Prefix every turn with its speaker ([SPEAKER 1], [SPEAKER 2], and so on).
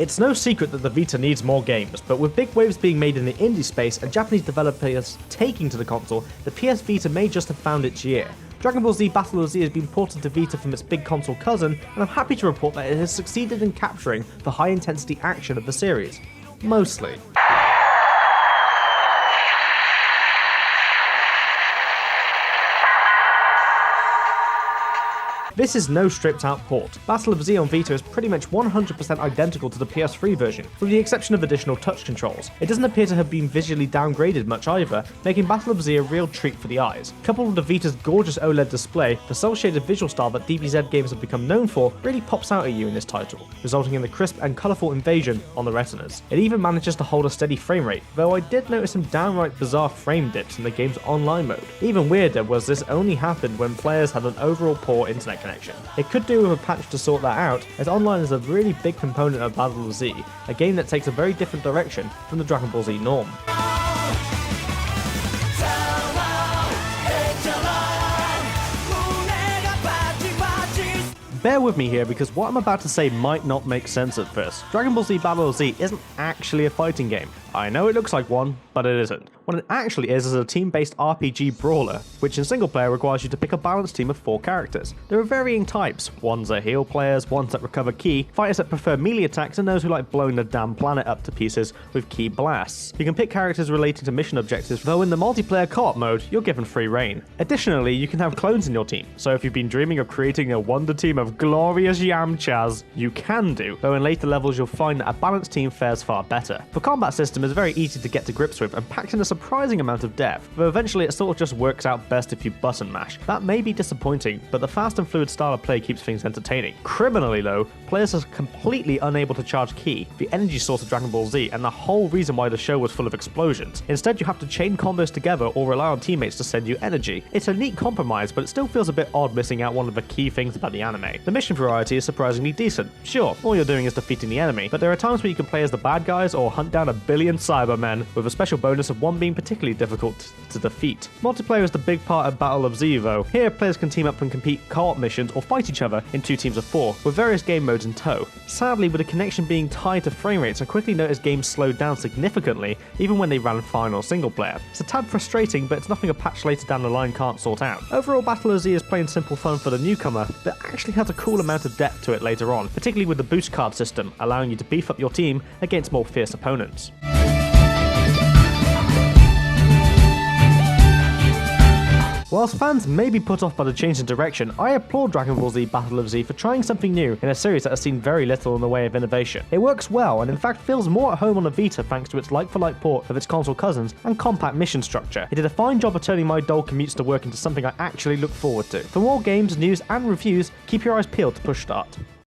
[SPEAKER 1] It's no secret that the Vita needs more games, but with big waves being made in the indie space and Japanese developers taking to the console, the PS Vita may just have found its year. Dragon Ball Z Battle of Z has been ported to Vita from its big console cousin, and I'm happy to report that it has succeeded in capturing the high-intensity action of the series. Mostly. This is no stripped out port. Battle of Z on Vita is pretty much 100% identical to the PS3 version, with the exception of additional touch controls. It doesn't appear to have been visually downgraded much either, making Battle of Z a real treat for the eyes. Coupled with the Vita's gorgeous OLED display, the cel-shaded visual style that DBZ games have become known for really pops out at you in this title, resulting in the crisp and colourful invasion on the retinas. It even manages to hold a steady frame rate, though I did notice some downright bizarre frame dips in the game's online mode. Even weirder was this only happened when players had an overall poor internet connection. It could do with a patch to sort that out, as online is a really big component of Battle of Z, a game that takes a very different direction from the Dragon Ball Z norm. Bear with me here because what I'm about to say might not make sense at first. Dragon Ball Z Battle of Z isn't actually a fighting game. I know it looks like one, but it isn't. What it actually is a team-based RPG brawler, which in single player requires you to pick a balanced team of 4 characters. There are varying types. Ones are heal players, ones that recover ki, fighters that prefer melee attacks, and those who like blowing the damn planet up to pieces with ki blasts. You can pick characters relating to mission objectives, though in the multiplayer co-op mode, you're given free reign. Additionally, you can have clones in your team, so if you've been dreaming of creating a wonder team of glorious Yamchas, you can do, though in later levels you'll find that a balanced team fares far better. The combat system is very easy to get to grips with and packed in a surprising amount of depth, though eventually it sort of just works out best if you button mash. That may be disappointing, but the fast and fluid style of play keeps things entertaining. Criminally though, players are completely unable to charge ki, the energy source of Dragon Ball Z, and the whole reason why the show was full of explosions. Instead you have to chain combos together or rely on teammates to send you energy. It's a neat compromise, but it still feels a bit odd missing out one of the key things about the anime. The mission variety is surprisingly decent. Sure, all you're doing is defeating the enemy, but there are times where you can play as the bad guys or hunt down a billion Cybermen, with a special bonus of one being particularly difficult to defeat. Multiplayer is the big part of Battle of Z though. Here players can team up and compete co-op missions or fight each other in 2 teams of 4, with various game modes in tow. Sadly, with the connection being tied to frame rates, I quickly noticed games slowed down significantly even when they ran fine on single player. It's a tad frustrating, but it's nothing a patch later down the line can't sort out. Overall, Battle of Z is plain simple fun for the newcomer, but actually has a cool amount of depth to it later on, particularly with the boost card system, allowing you to beef up your team against more fierce opponents. Whilst fans may be put off by the change in direction, I applaud Dragon Ball Z Battle of Z for trying something new in a series that has seen very little in the way of innovation. It works well and in fact feels more at home on the Vita thanks to its like-for-like port of its console cousins and compact mission structure. It did a fine job of turning my dull commutes to work into something I actually look forward to. For more games, news and reviews, keep your eyes peeled to Push Start.